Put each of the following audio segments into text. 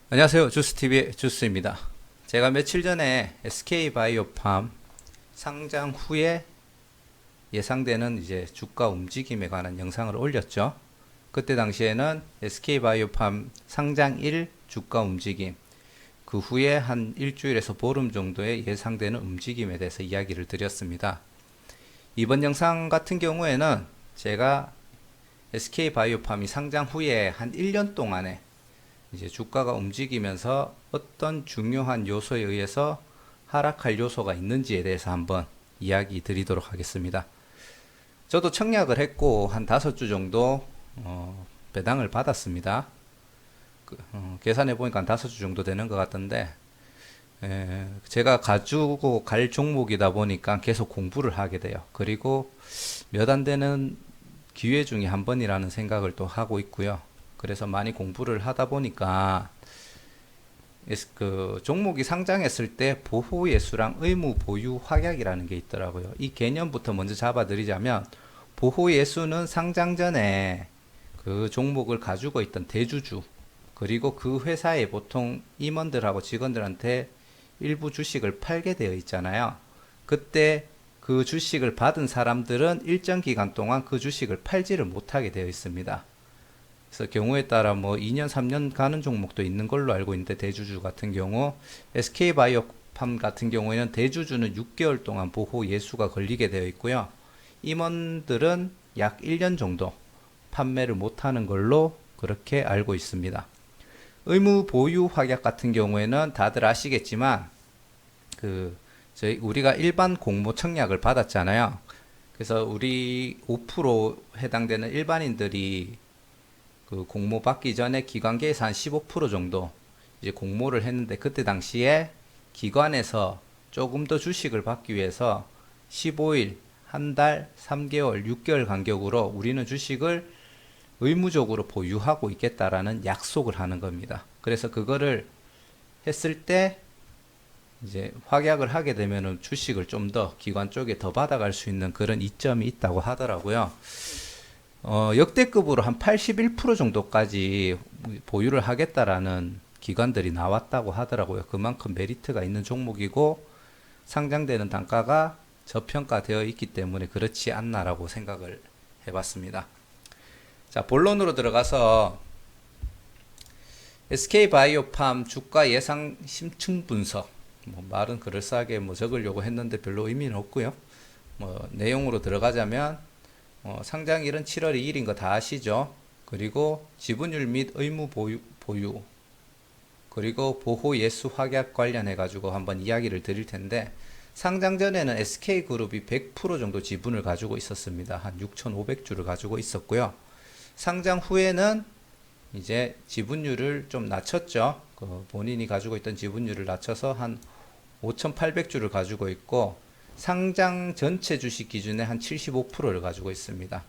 안녕하세요. 주스TV의 주스입니다. 제가 며칠 전에 SK바이오팜 상장 후에 예상되는 이제 주가 움직임에 관한 영상을 올렸죠. 그때 당시에는 SK바이오팜 상장 1 주가 움직임, 그 후에 한 일주일에서 보름 정도의 예상되는 움직임에 대해서 이야기를 드렸습니다. 이번 영상 같은 경우에는 제가 SK바이오팜이 상장 후에 한 1년 동안에 이제 주가가 움직이면서 어떤 중요한 요소에 의해서 하락할 요소가 있는지에 대해서 한번 이야기 드리도록 하겠습니다. 저도 청약을 했고 한 5주 정도 배당을 받았습니다. 계산해 보니까 한 5주 정도 되는 것 같던데, 제가 가지고 갈 종목이다 보니까 계속 공부를 하게 돼요. 그리고 몇 안 되는 기회 중에 한 번이라는 생각을 또 하고 있고요. 그래서 많이 공부를 하다 보니까 그 종목이 상장했을 때 보호예수랑 의무 보유 확약이라는 게 있더라고요. 이 개념부터 먼저 잡아드리자면, 보호예수는 상장 전에 그 종목을 가지고 있던 대주주, 그리고 그 회사의 보통 임원들하고 직원들한테 일부 주식을 팔게 되어 있잖아요. 그때 그 주식을 받은 사람들은 일정 기간 동안 그 주식을 팔지를 못하게 되어 있습니다. 그래서 경우에 따라 뭐 2년, 3년 가는 종목도 있는 걸로 알고 있는데, 대주주 같은 경우, SK바이오팜 같은 경우에는 대주주는 6개월 동안 보호 예수가 걸리게 되어 있고요. 임원들은 약 1년 정도 판매를 못하는 걸로 그렇게 알고 있습니다. 의무 보유 확약 같은 경우에는 다들 아시겠지만, 우리가 일반 공모 청약을 받았잖아요. 그래서 우리 5% 해당되는 일반인들이 그 공모 받기 전에 기관계에서 한 15% 정도 이제 공모를 했는데, 그때 당시에 기관에서 조금 더 주식을 받기 위해서 15일, 한 달, 3개월, 6개월 간격으로 우리는 주식을 의무적으로 보유하고 있겠다라는 약속을 하는 겁니다. 그래서 그거를 했을 때 이제 확약을 하게 되면은 주식을 좀 더 기관 쪽에 더 받아갈 수 있는 그런 이점이 있다고 하더라고요. 역대급으로 한 81% 정도까지 보유를 하겠다라는 기관들이 나왔다고 하더라고요. 그만큼 메리트가 있는 종목이고 상장되는 단가가 저평가되어 있기 때문에 그렇지 않나라고 생각을 해봤습니다. 자, 본론으로 들어가서 SK바이오팜 주가 예상 심층 분석, 말은 그럴싸하게 적으려고 했는데 별로 의미는 없고요. 내용으로 들어가자면, 상장일은 7월 2일인 거 다 아시죠? 그리고 지분율 및 의무 보유, 그리고 보호 예수 확약 관련해 가지고 한번 이야기를 드릴 텐데, 상장 전에는 SK그룹이 100% 정도 지분을 가지고 있었습니다. 한 6,500주를 가지고 있었고요. 상장 후에는 이제 지분율을 좀 낮췄죠. 본인이 가지고 있던 지분율을 낮춰서 한 5,800주를 가지고 있고, 상장 전체 주식 기준에 한 75%를 가지고 있습니다.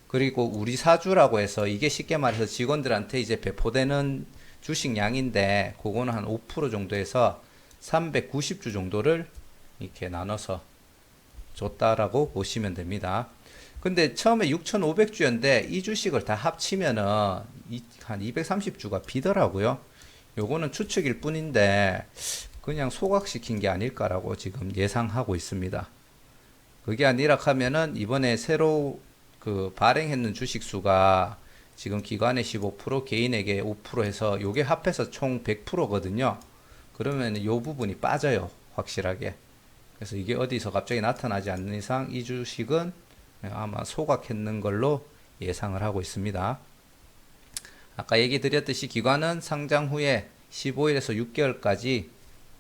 그리고 우리 사주라고 해서, 이게 쉽게 말해서 직원들한테 이제 배포되는 주식량인데, 그거는 한 5% 정도에서 390주 정도를 이렇게 나눠서 줬다라고 보시면 됩니다. 근데 처음에 6,500주였는데 이 주식을 다 합치면은 한 230주가 비더라고요. 요거는 추측일 뿐인데 그냥 소각시킨 게 아닐까라고 지금 예상하고 있습니다. 그게 아니라 하면은 이번에 새로 발행했는 주식 수가 지금 기관에 15%, 개인에게 5% 해서 요게 합해서 총 100%거든요. 그러면 요 부분이 빠져요, 확실하게. 그래서 이게 어디서 갑자기 나타나지 않는 이상 이 주식은 아마 소각했는 걸로 예상을 하고 있습니다. 아까 얘기 드렸듯이 기관은 상장 후에 15일에서 6개월까지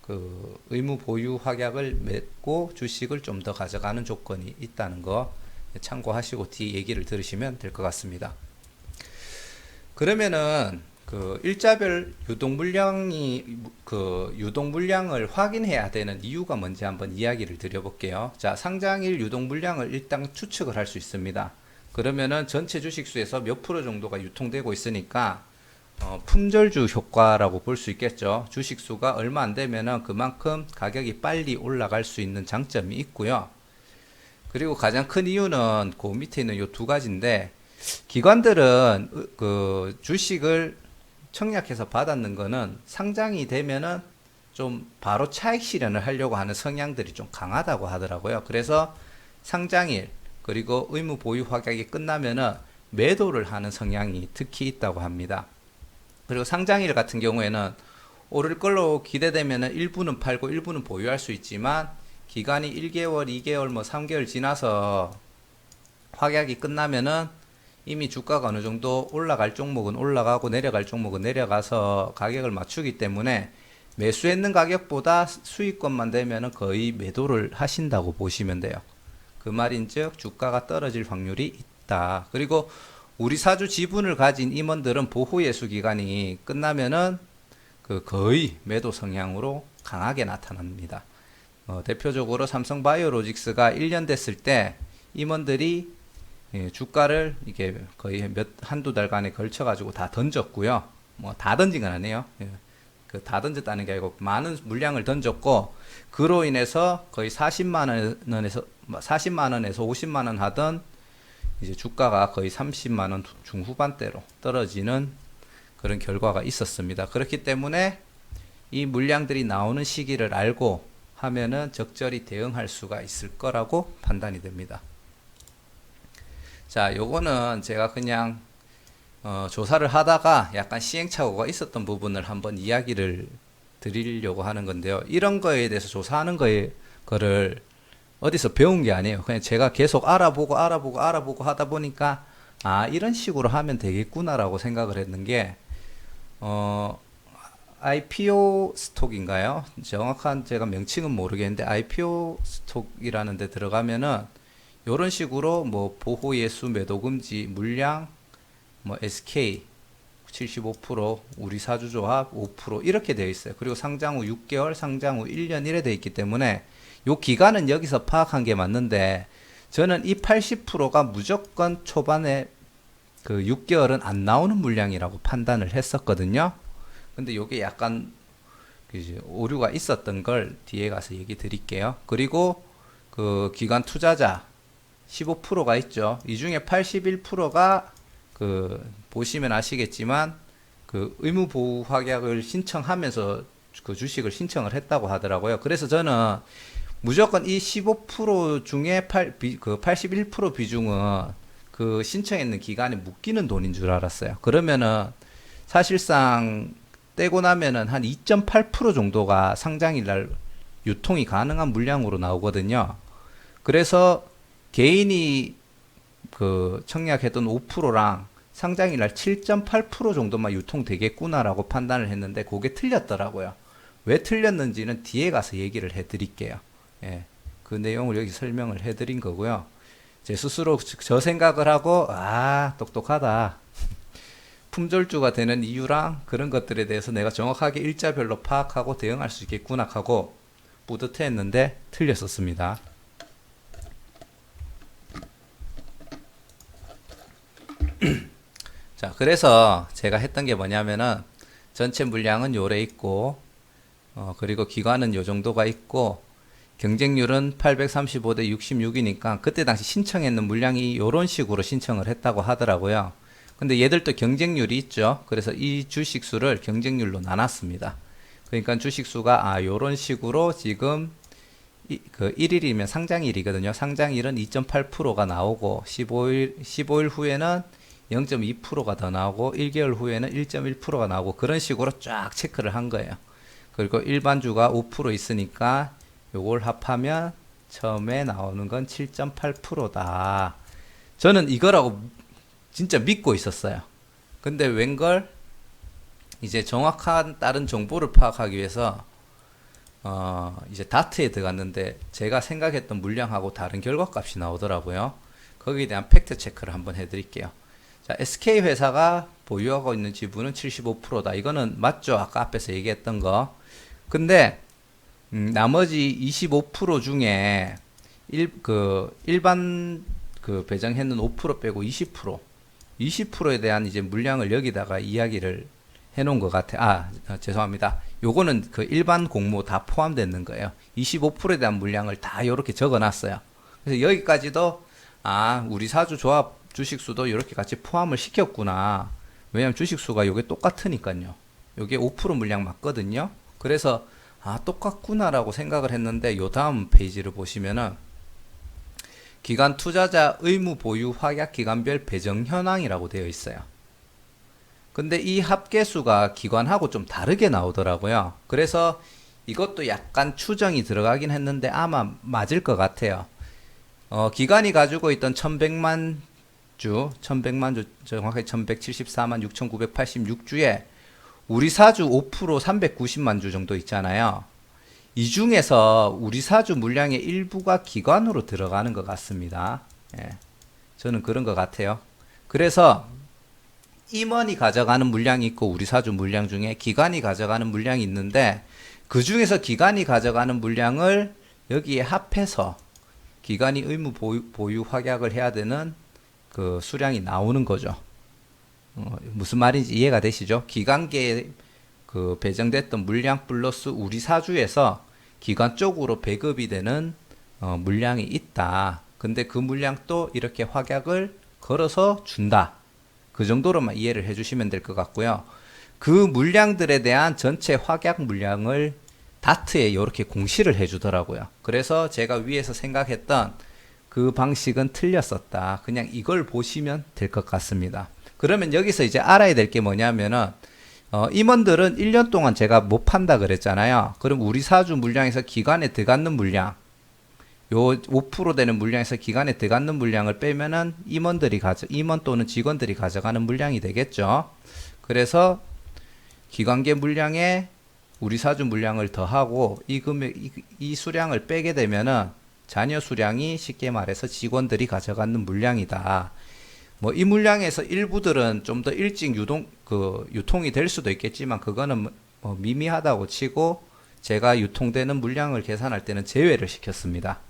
그 의무 보유 확약을 맺고 주식을 좀 더 가져가는 조건이 있다는 거 참고하시고 뒤 얘기를 들으시면 될 것 같습니다. 그러면은 일자별 유동 물량을 확인해야 되는 이유가 뭔지 한번 이야기를 드려볼게요. 자, 상장일 유동 물량을 일단 추측을 할 수 있습니다. 그러면은 전체 주식수에서 몇 프로 정도가 유통되고 있으니까 품절주 효과라고 볼 수 있겠죠. 주식수가 얼마 안 되면은 그만큼 가격이 빨리 올라갈 수 있는 장점이 있고요. 그리고 가장 큰 이유는 그 밑에 있는 요 두 가지인데, 기관들은 그 주식을 청약해서 받았는 거는 상장이 되면은 좀 바로 차익 실현을 하려고 하는 성향들이 좀 강하다고 하더라고요. 그래서 상장일 그리고 의무 보유 확약이 끝나면은 매도를 하는 성향이 특히 있다고 합니다. 그리고 상장일 같은 경우에는 오를 걸로 기대되면은 일부는 팔고 일부는 보유할 수 있지만 기간이 1개월, 2개월, 뭐 3개월 지나서 확약이 끝나면은 이미 주가가 어느 정도 올라갈 종목은 올라가고 내려갈 종목은 내려가서 가격을 맞추기 때문에 매수했는 가격보다 수익권만 되면은 거의 매도를 하신다고 보시면 돼요. 그 말인즉 주가가 떨어질 확률이 있다. 그리고 우리 사주 지분을 가진 임원들은 보호 예수 기간이 끝나면은 그 거의 매도 성향으로 강하게 나타납니다. 대표적으로 삼성바이오로직스가 1년 됐을 때 임원들이 주가를 이게 거의 한두 달간에 걸쳐 가지고 다 던졌고요. 뭐 다 던진 건 아니에요. 그 다 던졌다는 게 아니고 많은 물량을 던졌고 그로 인해서 거의 40만 원에서 50만 원 하던 이제 주가가 거의 30만 원 중후반대로 떨어지는 그런 결과가 있었습니다. 그렇기 때문에 이 물량들이 나오는 시기를 알고 하면은 적절히 대응할 수가 있을 거라고 판단이 됩니다. 자, 요거는 제가 그냥 조사를 하다가 약간 시행착오가 있었던 부분을 한번 이야기를 드리려고 하는 건데요. 이런 거에 대해서 조사하는 거를 어디서 배운 게 아니에요. 그냥 제가 계속 알아보고 하다 보니까 아, 이런 식으로 하면 되겠구나라고 생각을 했는 게 IPO 스톡인가요? 정확한 제가 명칭은 모르겠는데 IPO 스톡이라는 데 들어가면은 요런 식으로 뭐 보호 예수 매도 금지 물량 뭐 SK 75% 우리 사주조합 5% 이렇게 되어 있어요. 그리고 상장 후 6개월, 상장 후 1년 이래 되어 있기 때문에 요 기간은 여기서 파악한 게 맞는데 저는 이 80%가 무조건 초반에 그 6개월은 안 나오는 물량이라고 판단을 했었거든요. 근데 요게 약간 오류가 있었던 걸 뒤에 가서 얘기 드릴게요. 그리고 그 기관 투자자 15%가 있죠. 이 중에 81%가 그 보시면 아시겠지만 그 의무 보호 확약을 신청하면서 그 주식을 신청을 했다고 하더라고요. 그래서 저는 무조건 이 15% 중에 81% 비중은 그 신청했는 기간에 묶이는 돈인 줄 알았어요. 그러면은 사실상 떼고 나면은 한 2.8% 정도가 상장일 날 유통이 가능한 물량으로 나오거든요. 그래서 개인이 그 청약했던 5%랑 상장일 날 7.8% 정도만 유통되겠구나라고 판단을 했는데 그게 틀렸더라고요. 왜 틀렸는지는 뒤에 가서 얘기를 해드릴게요. 예, 그 내용을 여기 설명을 해드린 거고요. 제 스스로 저 생각을 하고 아 똑똑하다. 품절주가 되는 이유랑 그런 것들에 대해서 내가 정확하게 일자별로 파악하고 대응할 수 있겠구나 하고 뿌듯해했는데 틀렸었습니다. 자, 그래서 제가 했던 게 뭐냐면은 전체 물량은 요래 있고 그리고 기간은 요 정도가 있고 경쟁률은 835대 66이니까 그때 당시 신청했는 물량이 요런 식으로 신청을 했다고 하더라고요. 근데 얘들도 경쟁률이 있죠. 그래서 이 주식수를 경쟁률로 나눴습니다. 그러니까 주식수가 요런 식으로 지금 그 1일이면 상장일이거든요. 상장일은 2.8%가 나오고 15일 후에는 0.2%가 더 나오고 1개월 후에는 1.1%가 나오고 그런 식으로 쫙 체크를 한 거예요. 그리고 일반주가 5% 있으니까 요걸 합하면 처음에 나오는 건 7.8%다. 저는 이거라고 진짜 믿고 있었어요. 근데 웬걸 이제 정확한 다른 정보를 파악하기 위해서 이제 다트에 들어갔는데 제가 생각했던 물량하고 다른 결과값이 나오더라고요. 거기에 대한 팩트 체크를 한번 해드릴게요. 자, SK 회사가 보유하고 있는 지분은 75%다. 이거는 맞죠? 아까 앞에서 얘기했던 거. 근데 나머지 25% 중에 일반 그 배정했는 5% 빼고 20%에 대한 이제 물량을 여기다가 이야기를 해놓은 것 같아. 죄송합니다. 요거는 그 일반 공모 다 포함되는 거예요. 25%에 대한 물량을 다 요렇게 적어놨어요. 그래서 여기까지도 우리 사주 조합 주식수도 이렇게 같이 포함을 시켰구나. 왜냐면 주식수가 요게 똑같으니까요. 요게 5% 물량 맞거든요. 그래서 아 똑같구나라고 생각을 했는데 요 다음 페이지를 보시면은 기관 투자자 의무 보유 확약 기간별 배정 현황이라고 되어 있어요. 근데 이 합계수가 기관하고 좀 다르게 나오더라고요. 그래서 이것도 약간 추정이 들어가긴 했는데 아마 맞을 것 같아요. 기관이 가지고 있던 1100만 주, 정확하게 1174만 6986주에 우리 사주 5% 390만 주 정도 있잖아요. 이 중에서 우리 사주 물량의 일부가 기관으로 들어가는 것 같습니다. 예, 저는 그런 것 같아요. 그래서 임원이 가져가는 물량이 있고 우리 사주 물량 중에 기관이 가져가는 물량이 있는데 그 중에서 기관이 가져가는 물량을 여기에 합해서 기관이 의무 보유 확약을 해야 되는 그 수량이 나오는 거죠. 무슨 말인지 이해가 되시죠? 기관계에 그 배정됐던 물량 플러스 우리 사주에서 기관 쪽으로 배급이 되는 물량이 있다. 근데 그 물량도 이렇게 확약을 걸어서 준다. 그 정도로만 이해를 해주시면 될 것 같고요. 그 물량들에 대한 전체 확약 물량을 다트에 이렇게 공시를 해주더라고요. 그래서 제가 위에서 생각했던 그 방식은 틀렸었다. 그냥 이걸 보시면 될 것 같습니다. 그러면 여기서 이제 알아야 될 게 뭐냐면은 임원들은 1년 동안 제가 못 판다 그랬잖아요. 그럼 우리 사주 물량에서 기관에 들어가는 물량, 요 5% 되는 물량에서 기관에 들어가는 물량을 빼면은 임원 또는 직원들이 가져가는 물량이 되겠죠. 그래서 기관계 물량에 우리 사주 물량을 더하고 이 수량을 빼게 되면은 잔여 수량이 쉽게 말해서 직원들이 가져가는 물량이다. 뭐 이 물량에서 일부들은 좀 더 일찍 유통이 될 수도 있겠지만 그거는 뭐 미미하다고 치고 제가 유통되는 물량을 계산할 때는 제외를 시켰습니다.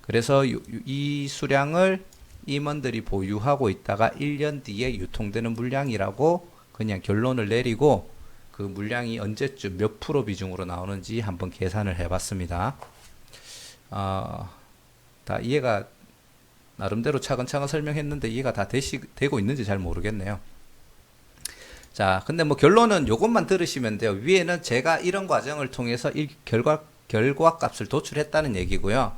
그래서 이 수량을 임원들이 보유하고 있다가 1년 뒤에 유통되는 물량이라고 그냥 결론을 내리고 그 물량이 언제쯤 몇 프로 비중으로 나오는지 한번 계산을 해봤습니다. 다 이해가 나름대로 차근차근 설명했는데 이해가 다 되고 있는지 잘 모르겠네요. 자, 근데 뭐 결론은 요것만 들으시면 돼요. 위에는 제가 이런 과정을 통해서 이 결과값을 도출했다는 얘기고요.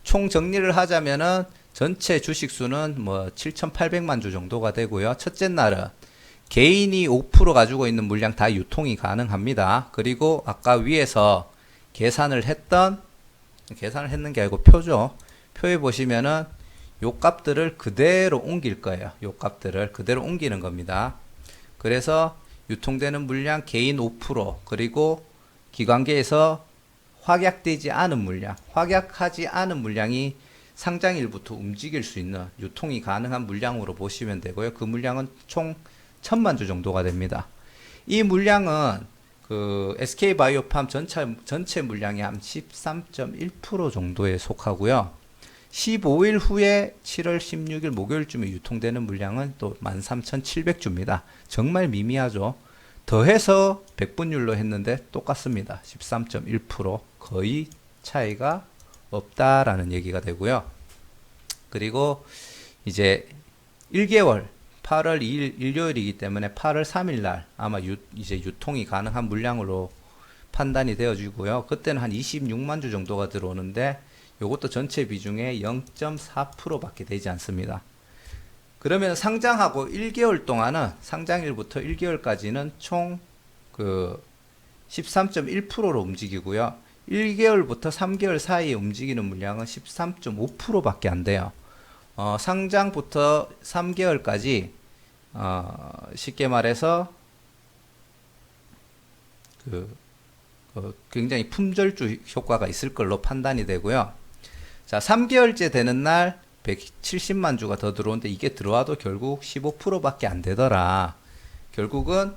총 정리를 하자면은 전체 주식수는 뭐 7,800만 주 정도가 되고요. 첫째 날은 개인이 5% 가지고 있는 물량 다 유통이 가능합니다. 그리고 아까 위에서 계산을 했는 게 아니고 표죠. 표에 보시면은 요 값들을 그대로 옮길 거예요. 요 값들을 그대로 옮기는 겁니다. 그래서 유통되는 물량 개인 5% 그리고 기관계에서 확약되지 않은 물량, 확약하지 않은 물량이 상장일부터 움직일 수 있는 유통이 가능한 물량으로 보시면 되고요. 그 물량은 총 1000만 주 정도가 됩니다. 이 물량은 그 SK바이오팜 전체 물량의 한 13.1% 정도에 속하고요. 15일 후에 7월 16일 목요일쯤에 유통되는 물량은 또 13,700주입니다. 정말 미미하죠. 더해서 백분율로 했는데 똑같습니다. 13.1% 거의 차이가 없다라는 얘기가 되고요. 그리고 이제 1개월 8월 2일 일요일이기 때문에 8월 3일 날 아마 이제 유통이 가능한 물량으로 판단이 되어지고요. 그때는 한 26만 주 정도가 들어오는데 요것도 전체 비중의 0.4%밖에 되지 않습니다. 그러면 상장하고 1개월 동안은 상장일부터 1개월까지는 총 그 13.1%로 움직이고요. 1개월부터 3개월 사이에 움직이는 물량은 13.5%밖에 안 돼요. 상장부터 3개월까지 쉽게 말해서 굉장히 품절주 효과가 있을 걸로 판단이 되고요. 자, 3개월째 되는 날 170만 주가 더 들어오는데 이게 들어와도 결국 15%밖에 안 되더라. 결국은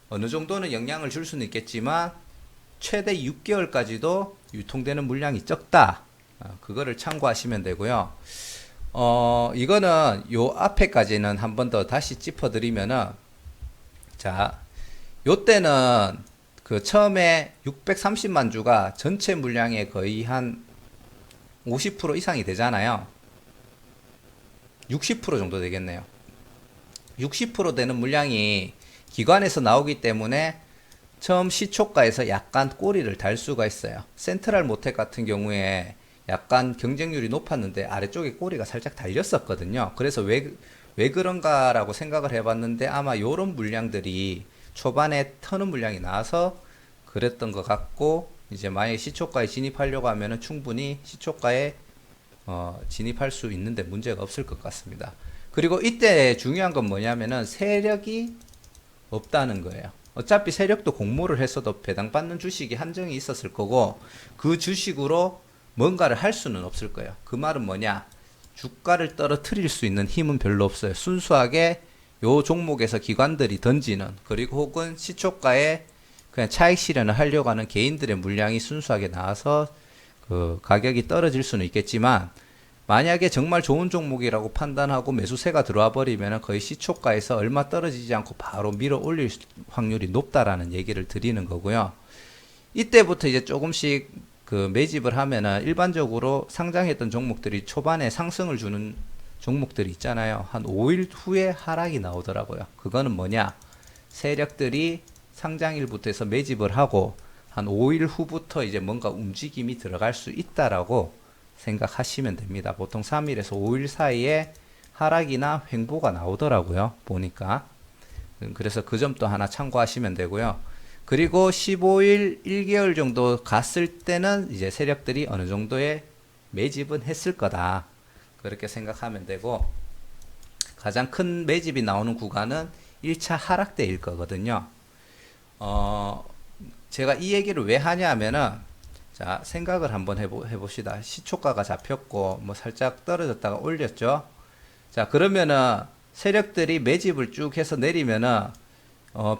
어느 정도는 영향을 줄 수는 있겠지만 최대 6개월까지도 유통되는 물량이 적다. 그거를 참고하시면 되고요. 이거는 요 앞에까지는 한 번 더 다시 짚어드리면은, 자, 요 때는 그 처음에 630만 주가 전체 물량의 거의 한 50% 이상이 되잖아요. 60% 정도 되겠네요. 60% 되는 물량이 기관에서 나오기 때문에 처음 시초가에서 약간 꼬리를 달 수가 있어요. 센트럴 모텍 같은 경우에 약간 경쟁률이 높았는데 아래쪽에 꼬리가 살짝 달렸었거든요. 그래서 왜 그런가라고 생각을 해봤는데 아마 요런 물량들이 초반에 터는 물량이 나와서 그랬던 것 같고, 이제 만약에 시초가에 진입하려고 하면은 충분히 시초가에 진입할 수 있는데 문제가 없을 것 같습니다. 그리고 이때 중요한 건 뭐냐면은 세력이 없다는 거예요. 어차피 세력도 공모를 했어도 배당받는 주식이 한정이 있었을 거고, 그 주식으로 뭔가를 할 수는 없을 거예요. 그 말은 뭐냐? 주가를 떨어뜨릴 수 있는 힘은 별로 없어요. 순수하게 요 종목에서 기관들이 던지는, 그리고 혹은 시초가에 그냥 차익 실현을 하려고 하는 개인들의 물량이 순수하게 나와서 그 가격이 떨어질 수는 있겠지만, 만약에 정말 좋은 종목이라고 판단하고 매수세가 들어와 버리면 거의 시초가에서 얼마 떨어지지 않고 바로 밀어 올릴 확률이 높다라는 얘기를 드리는 거고요. 이때부터 이제 조금씩 그 매집을 하면은 일반적으로 상장했던 종목들이 초반에 상승을 주는 종목들이 있잖아요. 한 5일 후에 하락이 나오더라고요. 그거는 뭐냐? 세력들이 상장일부터 해서 매집을 하고 한 5일 후부터 이제 뭔가 움직임이 들어갈 수 있다라고 생각하시면 됩니다. 보통 3일에서 5일 사이에 하락이나 횡보가 나오더라고요. 보니까. 그래서 그 점도 하나 참고하시면 되고요. 그리고 15일, 1개월 정도 갔을 때는 이제 세력들이 어느 정도의 매집은 했을 거다. 그렇게 생각하면 되고, 가장 큰 매집이 나오는 구간은 1차 하락대일 거거든요. 제가 이 얘기를 왜 하냐 하면은, 자, 생각을 한번 해봅시다. 시초가가 잡혔고, 뭐 살짝 떨어졌다가 올렸죠. 자, 그러면은 세력들이 매집을 쭉 해서 내리면은,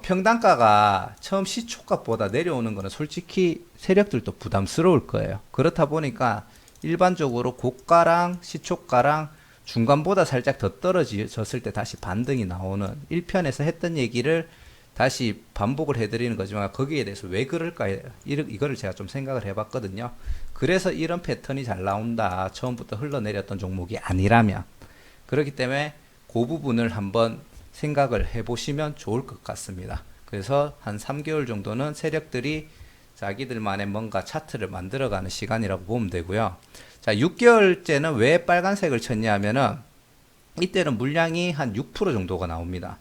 평단가가 처음 시초가보다 내려오는 거는 솔직히 세력들도 부담스러울 거예요. 그렇다 보니까 일반적으로 고가랑 시초가랑 중간보다 살짝 더 떨어졌을 때 다시 반등이 나오는, 1편에서 했던 얘기를 다시 반복을 해드리는 거지만 거기에 대해서 왜 그럴까, 이거를 제가 좀 생각을 해봤거든요. 그래서 이런 패턴이 잘 나온다. 처음부터 흘러내렸던 종목이 아니라면. 그렇기 때문에 그 부분을 한번 생각을 해보시면 좋을 것 같습니다. 그래서 한 3개월 정도는 세력들이 자기들만의 뭔가 차트를 만들어가는 시간이라고 보면 되고요. 자, 6개월째는 왜 빨간색을 쳤냐 하면은 이때는 물량이 한 6% 정도가 나옵니다.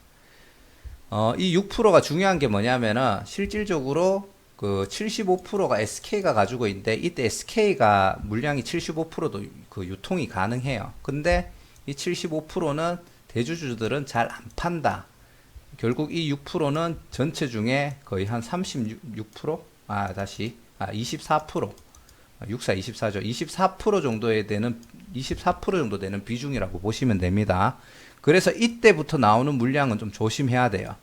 이 6%가 중요한 게 뭐냐면은 실질적으로 그 75%가 SK가 가지고 있는데, 이때 SK가 물량이 75%도 그 유통이 가능해요. 근데 이 75%는 대주주들은 잘 안 판다. 결국 이 6%는 전체 중에 거의 한 36%? 24%. 64, 24죠. 24% 정도에 되는, 24% 정도 되는 비중이라고 보시면 됩니다. 그래서 이때부터 나오는 물량은 좀 조심해야 돼요.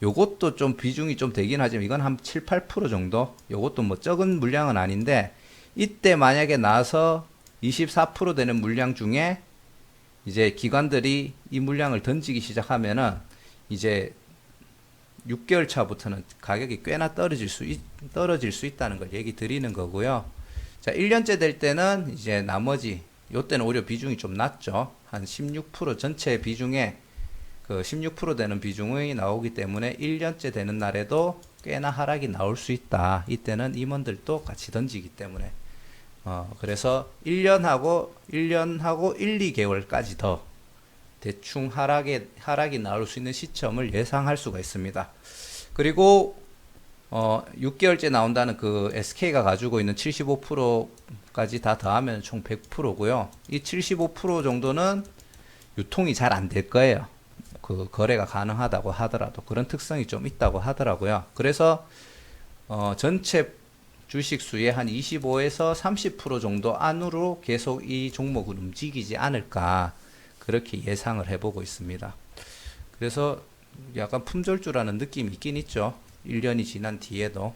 요것도 좀 비중이 좀 되긴 하지만 이건 한 7, 8% 정도? 요것도 뭐 적은 물량은 아닌데, 이때 만약에 나와서 24% 되는 물량 중에 이제 기관들이 이 물량을 던지기 시작하면은 이제 6개월 차부터는 가격이 꽤나 떨어질 수 있다는 걸 얘기 드리는 거고요. 자, 1년째 될 때는 이제 나머지, 요때는 오히려 비중이 좀 낮죠. 한 16% 전체 비중에 그 16% 되는 비중이 나오기 때문에 1년째 되는 날에도 꽤나 하락이 나올 수 있다. 이때는 임원들도 같이 던지기 때문에. 그래서 1년하고 1, 2개월까지 더 대충 하락이 나올 수 있는 시점을 예상할 수가 있습니다. 그리고 6개월째 나온다는 그 SK가 가지고 있는 75%까지 다 더하면 총 100%고요. 이 75% 정도는 유통이 잘 안 될 거예요. 그 거래가 가능하다고 하더라도 그런 특성이 좀 있다고 하더라고요. 그래서 전체 주식 수의 한 25에서 30% 정도 안으로 계속 이 종목을 움직이지 않을까, 그렇게 예상을 해보고 있습니다. 그래서 약간 품절주라는 느낌이 있긴 있죠. 1년이 지난 뒤에도.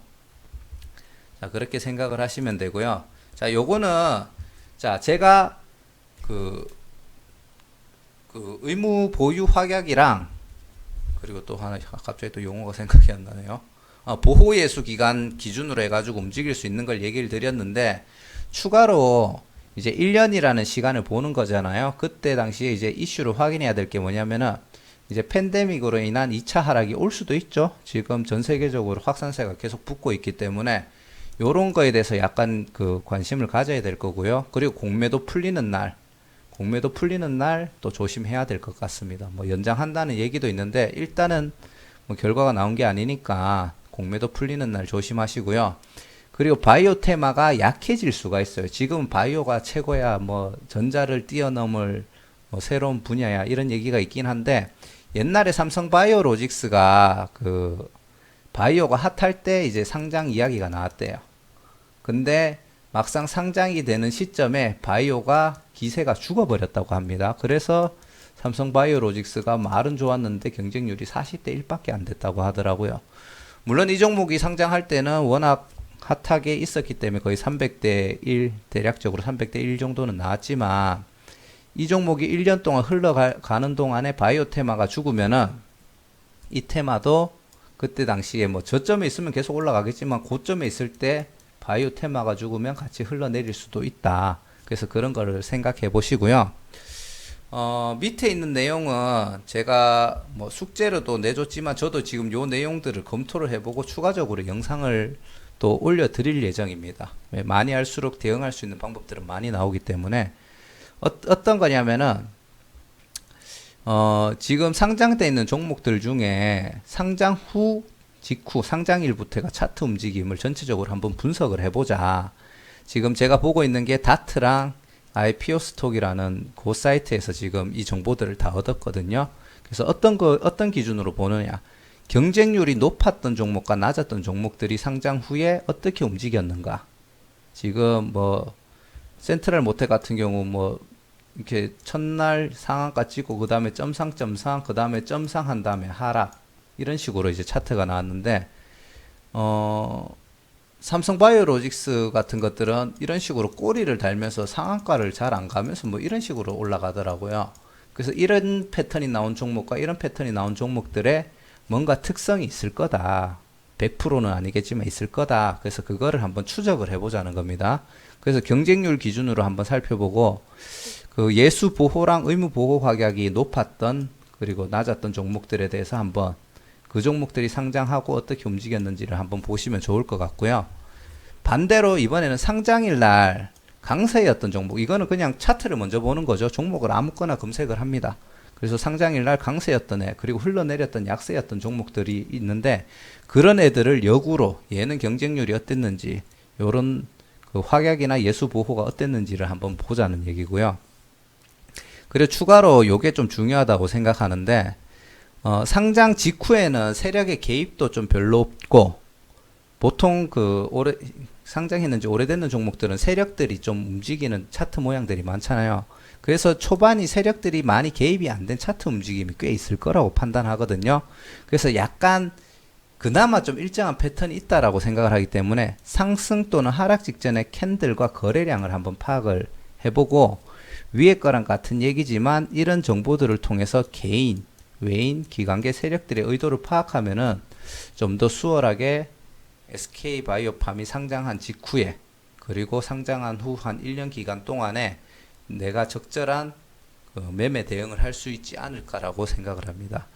자, 그렇게 생각을 하시면 되고요. 자, 요거는, 자, 제가 그 의무 보유 확약이랑, 그리고 또 하나 갑자기 또 용어가 생각이 안 나네요. 보호예수 기간 기준으로 해가지고 움직일 수 있는 걸 얘기를 드렸는데, 추가로 이제 1년이라는 시간을 보는 거잖아요. 그때 당시에 이제 이슈를 확인해야 될 게 뭐냐면은, 이제 팬데믹으로 인한 2차 하락이 올 수도 있죠. 지금 전 세계적으로 확산세가 계속 붙고 있기 때문에 요런 거에 대해서 약간 그 관심을 가져야 될 거고요. 그리고 공매도 풀리는 날 또 조심해야 될 것 같습니다. 뭐 연장한다는 얘기도 있는데 일단은 뭐 결과가 나온 게 아니니까 공매도 풀리는 날 조심하시고요. 그리고 바이오 테마가 약해질 수가 있어요. 지금 바이오가 최고야, 뭐 전자를 뛰어넘을 뭐 새로운 분야야, 이런 얘기가 있긴 한데, 옛날에 삼성 바이오로직스가 그 바이오가 핫할 때 이제 상장 이야기가 나왔대요. 근데 막상 상장이 되는 시점에 바이오가 기세가 죽어버렸다고 합니다. 그래서 삼성 바이오로직스가 말은 좋았는데 경쟁률이 40대 1밖에 안 됐다고 하더라고요. 물론 이 종목이 상장할 때는 워낙 핫하게 있었기 때문에 거의 300대 1, 대략적으로 300대 1 정도는 나왔지만, 이 종목이 1년 동안 흘러가는 동안에 바이오 테마가 죽으면은 이 테마도 그때 당시에 뭐 저점에 있으면 계속 올라가겠지만 고점에 있을 때 바이오 테마가 죽으면 같이 흘러내릴 수도 있다. 그래서 그런 거를 생각해 보시고요. 밑에 있는 내용은 제가 뭐 숙제로도 내줬지만 저도 지금 요 내용들을 검토를 해보고 추가적으로 영상을 또 올려드릴 예정입니다. 많이 할수록 대응할 수 있는 방법들은 많이 나오기 때문에 어떤 거냐면은 지금 상장돼 있는 종목들 중에 상장 후 직후 상장일부터가 차트 움직임을 전체적으로 한번 분석을 해보자. 지금 제가 보고 있는 게 다트랑 IPO 스톡이라는 그 사이트에서 지금 이 정보들을 다 얻었거든요. 그래서 어떤 기준으로 보느냐. 경쟁률이 높았던 종목과 낮았던 종목들이 상장 후에 어떻게 움직였는가. 지금 뭐 센트럴 모텔 같은 경우 뭐 이렇게 첫날 상한가 찍고 그 다음에 점상 그 다음에 점상 한 다음에 하락, 이런 식으로 이제 차트가 나왔는데, 삼성바이오로직스 같은 것들은 이런 식으로 꼬리를 달면서 상한가를 잘 안 가면서 뭐 이런 식으로 올라가더라고요. 그래서 이런 패턴이 나온 종목과 이런 패턴이 나온 종목들의 뭔가 특성이 있을 거다. 100%는 아니겠지만 있을 거다. 그래서 그거를 한번 추적을 해보자는 겁니다. 그래서 경쟁률 기준으로 한번 살펴보고, 그 예수 보호랑 의무 보호 가격이 높았던 그리고 낮았던 종목들에 대해서 한번 그 종목들이 상장하고 어떻게 움직였는지를 한번 보시면 좋을 것 같고요. 반대로 이번에는 상장일 날 강세였던 종목, 이거는 그냥 차트를 먼저 보는 거죠. 종목을 아무거나 검색을 합니다. 그래서 상장일 날 강세였던 애, 그리고 흘러내렸던 약세였던 종목들이 있는데, 그런 애들을 역으로 얘는 경쟁률이 어땠는지, 요런 그 확약이나 예수 보호가 어땠는지를 한번 보자는 얘기고요. 그리고 추가로 요게 좀 중요하다고 생각하는데, 상장 직후에는 세력의 개입도 좀 별로 없고, 보통 그 상장했는지 오래됐는 종목들은 세력들이 좀 움직이는 차트 모양들이 많잖아요. 그래서 초반이 세력들이 많이 개입이 안 된 차트 움직임이 꽤 있을 거라고 판단하거든요. 그래서 약간 그나마 좀 일정한 패턴이 있다라고 생각을 하기 때문에 상승 또는 하락 직전의 캔들과 거래량을 한번 파악을 해보고, 위에 거랑 같은 얘기지만 이런 정보들을 통해서 개인, 외인, 기관계 세력들의 의도를 파악하면은 좀 더 수월하게 SK바이오팜이 상장한 직후에, 그리고 상장한 후 한 1년 기간 동안에 내가 적절한 그 매매 대응을 할 수 있지 않을까라고 생각을 합니다.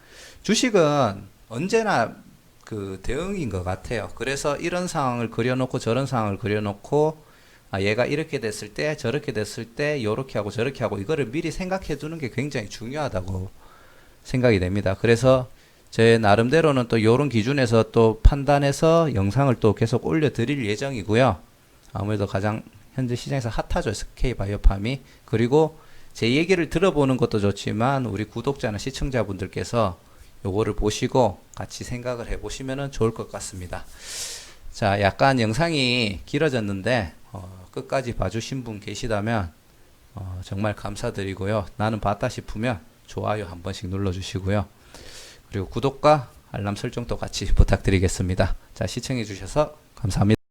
주식은 언제나 그 대응인 것 같아요. 그래서 이런 상황을 그려놓고 저런 상황을 그려놓고, 얘가 이렇게 됐을 때 저렇게 됐을 때 요렇게 하고 저렇게 하고, 이거를 미리 생각해 두는 게 굉장히 중요하다고 생각이 됩니다. 그래서 제 나름대로는 또 요런 기준에서 또 판단해서 영상을 또 계속 올려드릴 예정이고요. 아무래도 가장 현재 시장에서 핫하죠, SK바이오팜이. 그리고 제 얘기를 들어보는 것도 좋지만 우리 구독자나 시청자분들께서 요거를 보시고 같이 생각을 해보시면 좋을 것 같습니다. 자, 약간 영상이 길어졌는데 끝까지 봐주신 분 계시다면 정말 감사드리고요. 나는 봤다 싶으면 좋아요 한 번씩 눌러주시고요. 그리고 구독과 알람 설정도 같이 부탁드리겠습니다. 자, 시청해 주셔서 감사합니다.